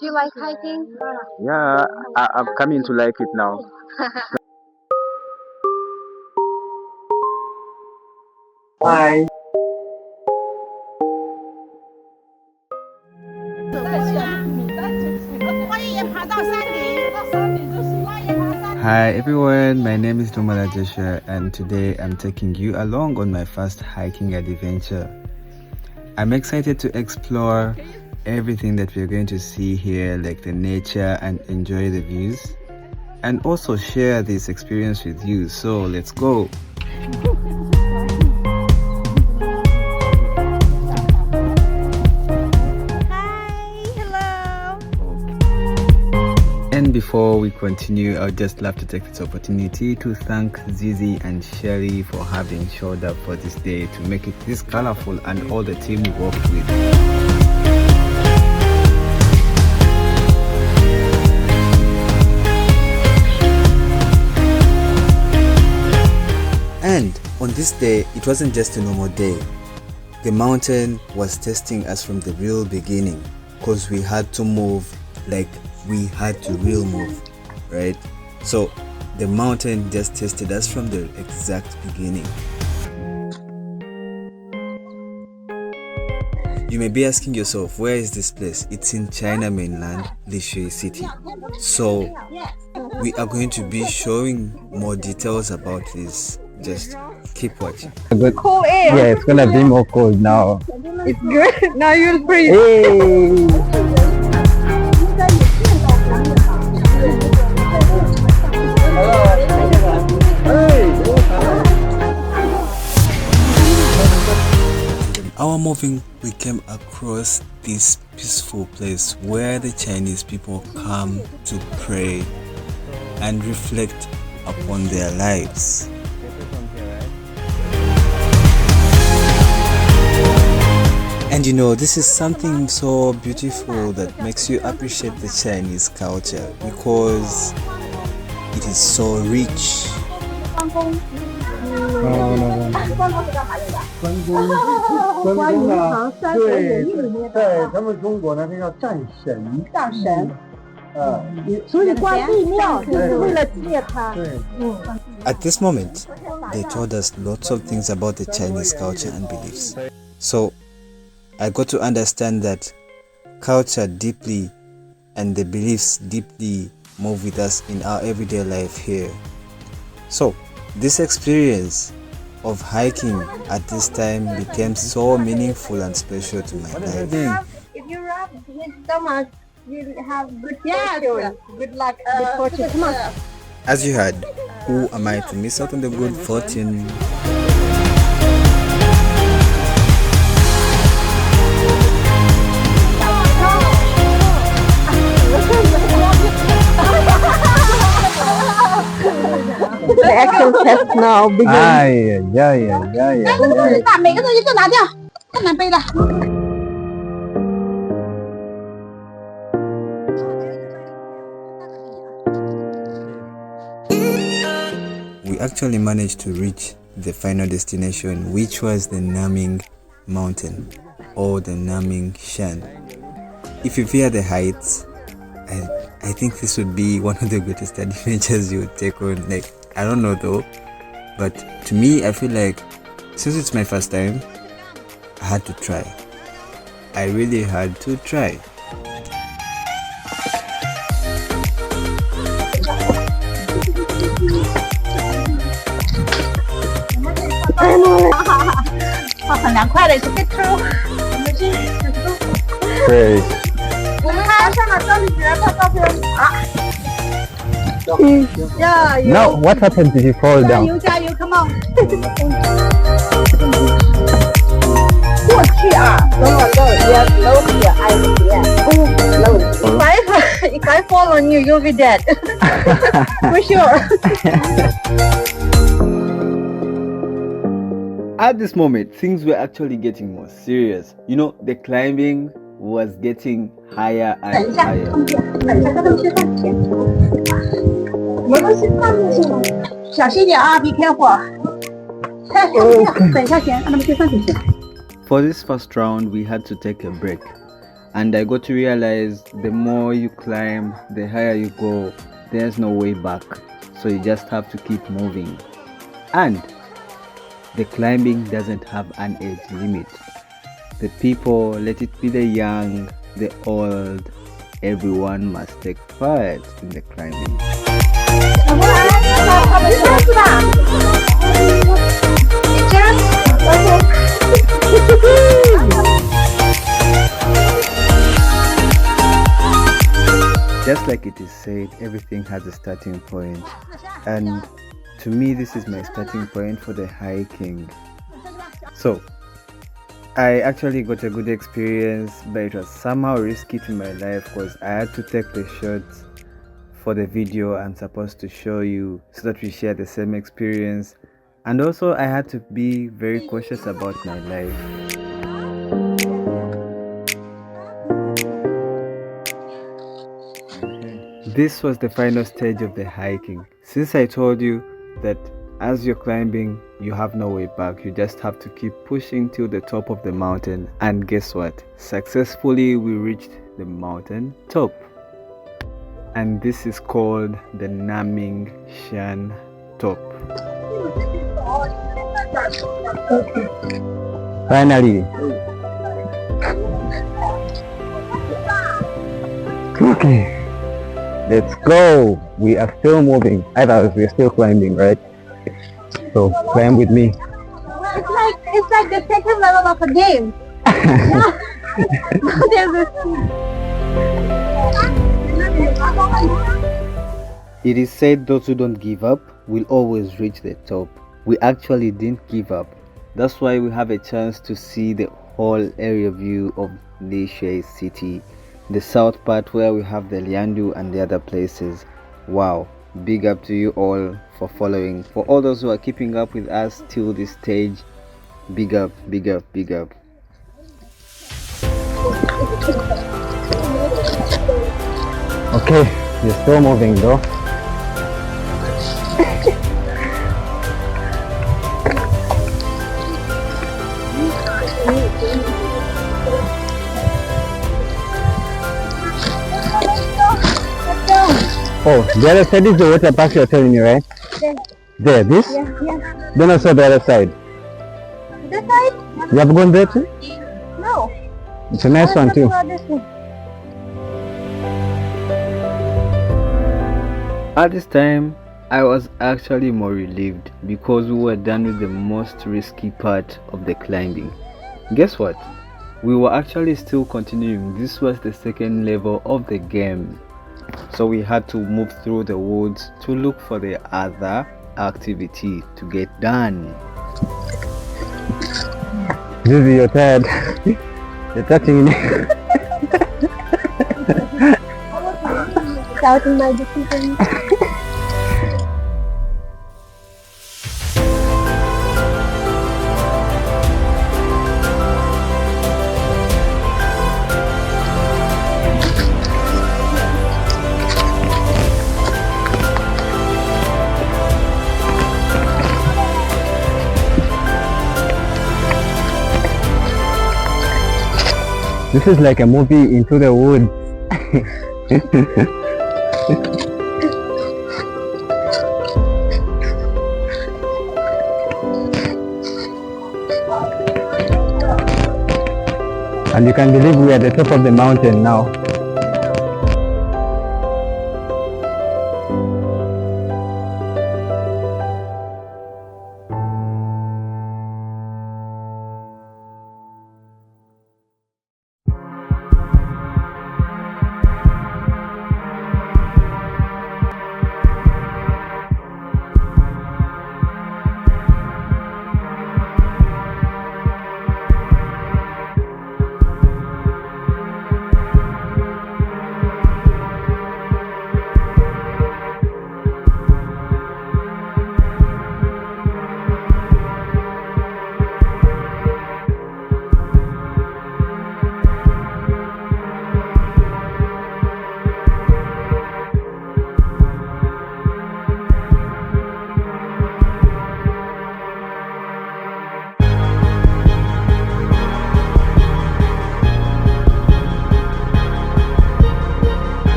do you like hiking? Yeah, I'm coming to like it now. Hi. Hi everyone, my name is Domala Jesha and today I'm taking you along on my first hiking adventure. I'm excited to explore everything that we're going to see here, like the nature, and enjoy the views, and also share this experience with you. So let's go. And before we continue, I'd just love to take this opportunity to thank Zizi and Sherry for having showed up for this day to make it this colorful, and all the team we worked with. And on this day, it wasn't just a normal day. The mountain was testing us from the real beginning, because we had to move like we had to real move, right? So the mountain just tested us from the exact beginning. You may be asking yourself, where is this place? It's in China mainland, Lishui City. So we are going to be showing more details about this. Just keep watching. Cool air. Yeah, it's gonna be more cold now. It's good. Now you'll freeze. Hey! Our moving, we came across this peaceful place where the Chinese people come to pray and reflect upon their lives. And you know, this is something so beautiful that makes you appreciate the Chinese culture because it is so rich. At this moment, they told us lots of things about the Chinese culture and beliefs. So I got to understand that culture deeply and the beliefs deeply move with us in our everyday life here. So this experience of hiking at this time became so meaningful and special to my life. If you rub with stomach, you have good fortune. Good luck, good fortune. Come on. As you heard, who am I to miss out on the good fortune? The actual test now begins. We actually managed to reach the final destination, which was the Naming Mountain or the Naming Shan. If you fear the heights, I think this would be one of the greatest adventures you would take on. Like, I don't know though, but to me, I feel like since it's my first time, I had to try. I really had to try. Great. Now, what happened if you fall down? Come on. 过去啊，等我到也楼也挨着点，楼。If I fall on you, you'll be dead. For sure. At this moment, things were actually getting more serious. You know, the climbing was getting higher and higher. 小心点啊 ，be careful。太上去，等一下先，让他们先上去先。For this first round, we had to take a break. And I got to realize the more you climb, the higher you go. There's no way back. So you just have to keep moving. And the climbing doesn't have an age limit. The people, let it be the young, the old, everyone must take part in the climbing. Just like it is said, everything has a starting point, and to me this is my starting point for the hiking. So I actually got a good experience, but it was somehow risky to my life because I had to take the shots for the video I'm supposed to show you so that we share the same experience, and also I had to be very cautious about my life. This was the final stage of the hiking. Since I told you that as you're climbing, you have no way back, you just have to keep pushing till the top of the mountain. And guess what? Successfully we reached the mountain top. And this is called the Naming Shan top. Finally. Okay. Let's go. We are still moving. Either we're still climbing, right? So climb with me. It's like the second level of a game. It is said those who don't give up will always reach the top. We actually didn't give up. That's why we have a chance to see the whole area view of Lishui city. The south part where we have the Liandu and the other places. Wow, big up to you all for following. For all those who are keeping up with us till this stage, big up, big up, big up. Okay, you're still moving though. Oh, the other side is the water park you're telling me, right? There, this? Yeah. Then also the other side. This side? You have gone there too? No. It's a nice one too. At this time, I was actually more relieved because we were done with the most risky part of the climbing. Guess what? We were actually still continuing. This was the second level of the game. So we had to move through the woods to look for the other activity to get done. Zizi, you're tired. You're touching me. Doubting my decision. This is like a movie Into the Woods. And you can believe we are at the top of the mountain now.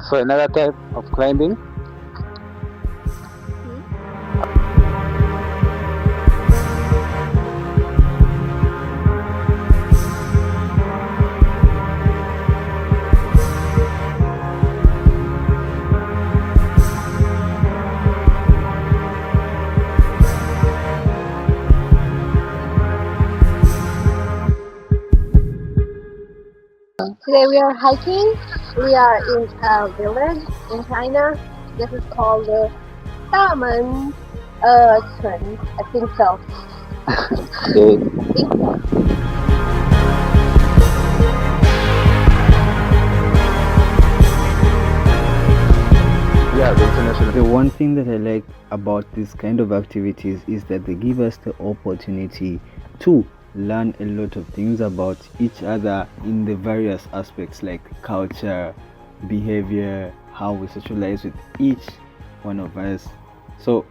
So another type of climbing. Today we are hiking. We are in a village in China. This is called the Damen Chun. I think so. Yeah, the international. The one thing that I like about this kind of activities is that they give us the opportunity to learn a lot of things about each other in the various aspects like culture, behavior, how we socialize with each one of us. So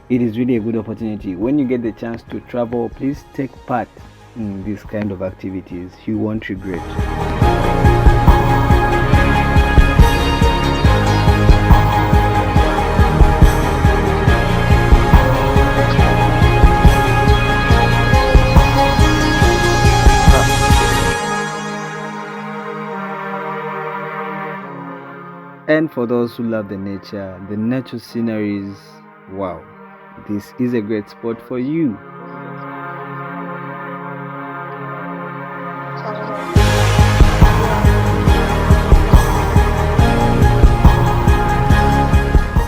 it is really a good opportunity. When you get the chance to travel, please take part in this kind of activities. You won't regret. And for those who love the natural sceneries, wow, this is a great spot for you.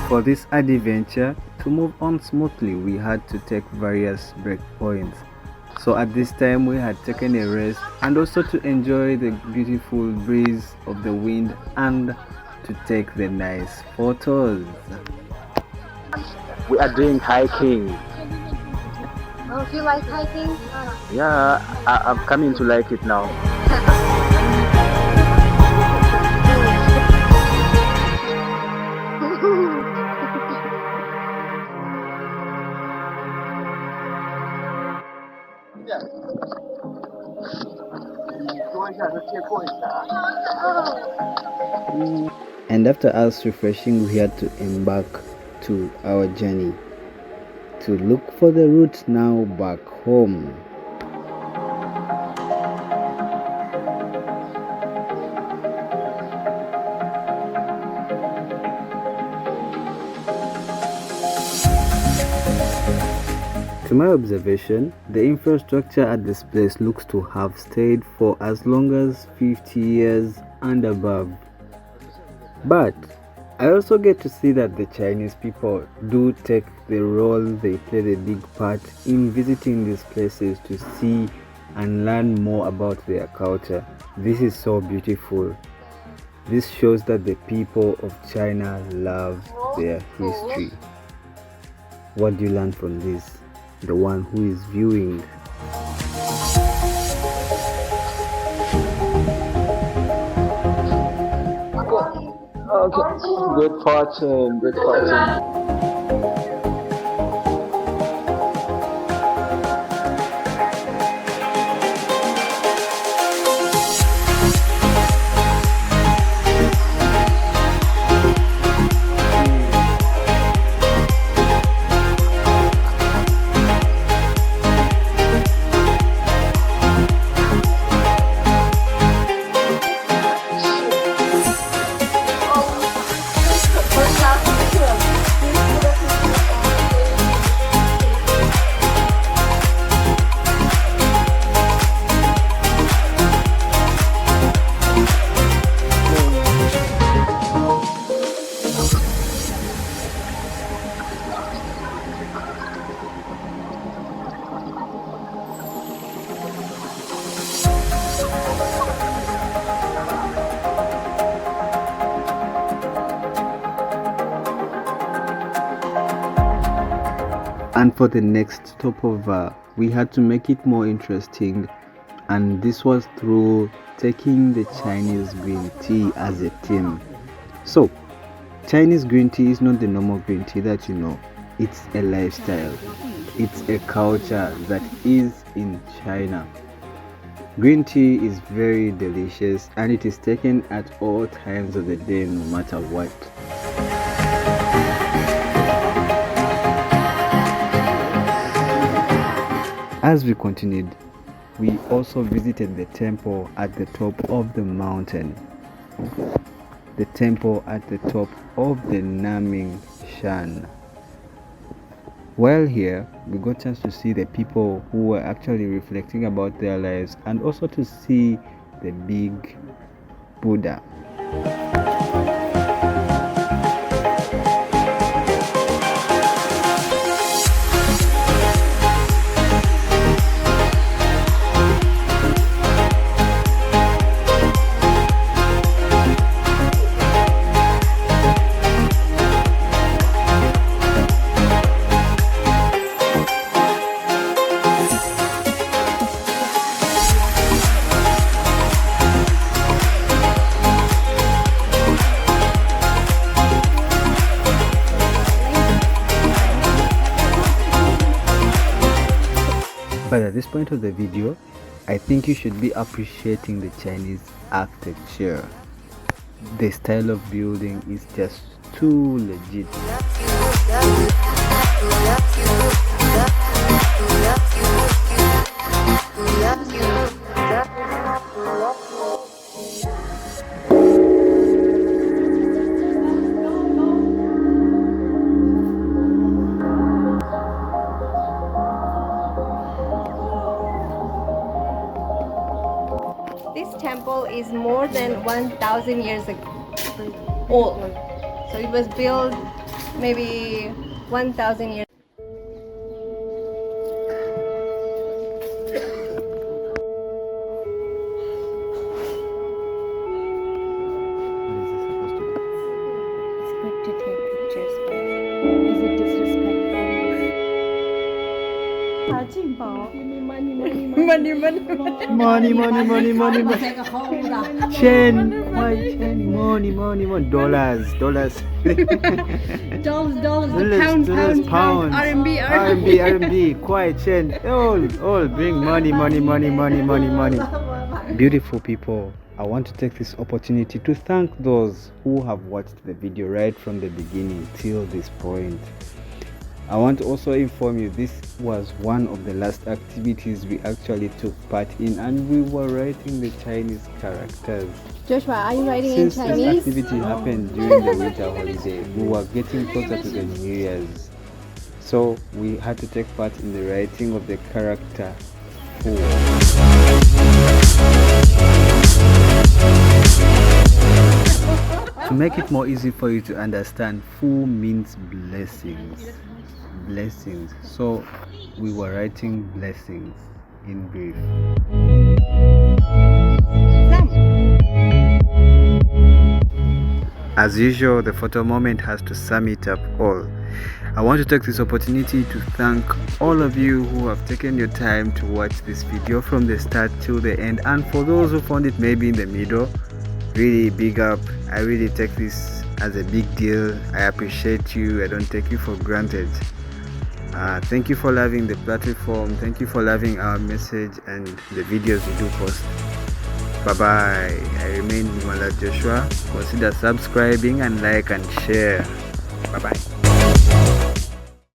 For this adventure to move on smoothly, we had to take various breakpoints. So at this time we had taken a rest and also to enjoy the beautiful breeze of the wind and to take the nice photos. We are doing hiking. Oh, do you like hiking? Yeah, I'm coming to like it now. And after us refreshing, we had to embark to our journey to look for the route now back home. To my observation, the infrastructure at this place looks to have stayed for as long as 50 years and above. But I also get to see that the Chinese people do take the role, they play the big part in visiting these places to see and learn more about their culture. This is so beautiful. This shows that the people of China love their history. What do you learn from this? The one who is viewing. Okay, good fortune, good fortune. And for the next stopover, we had to make it more interesting, and this was through taking the Chinese green tea as a theme. So, Chinese green tea is not the normal green tea that you know. It's a lifestyle. It's a culture that is in China. Green tea is very delicious and it is taken at all times of the day, no matter what. As we continued, we also visited the temple at the top of the mountain. The temple at the top of the Naming Shan. While here, we got a chance to see the people who were actually reflecting about their lives and also to see the big Buddha. But at this point of the video, I think you should be appreciating the Chinese architecture. The style of building is just too legit. This temple is more than 1,000 years old. So it was built maybe 1,000 years. It's good to take pictures, but is it disrespectful? Money. Chen, why Chen? Money. Dollars. Dollars, pound, RMB. Quiet, Chen. All bring money. Beautiful people, I want to take this opportunity to thank those who have watched the video right from the beginning till this point. I want to also inform you this was one of the last activities we actually took part in, and we were writing the Chinese characters. Joshua, are you writing Since in this Chinese? activity happened during the winter holiday, we were getting closer to the New Year's. So we had to take part in the writing of the character Fu. To make it more easy for you to understand, Fu means blessings. So we were writing blessings in brief. As usual, the photo moment has to sum it up all. I want to take this opportunity to thank all of you who have taken your time to watch this video from the start till the end, and for those who found it maybe in the middle, really big up. I really take this as a big deal. I appreciate you. I don't take you for granted. Thank you for loving the platform. Thank you for loving our message and the videos we do post. Bye bye. I remain Himala Joshua. Consider subscribing and like and share. Bye bye.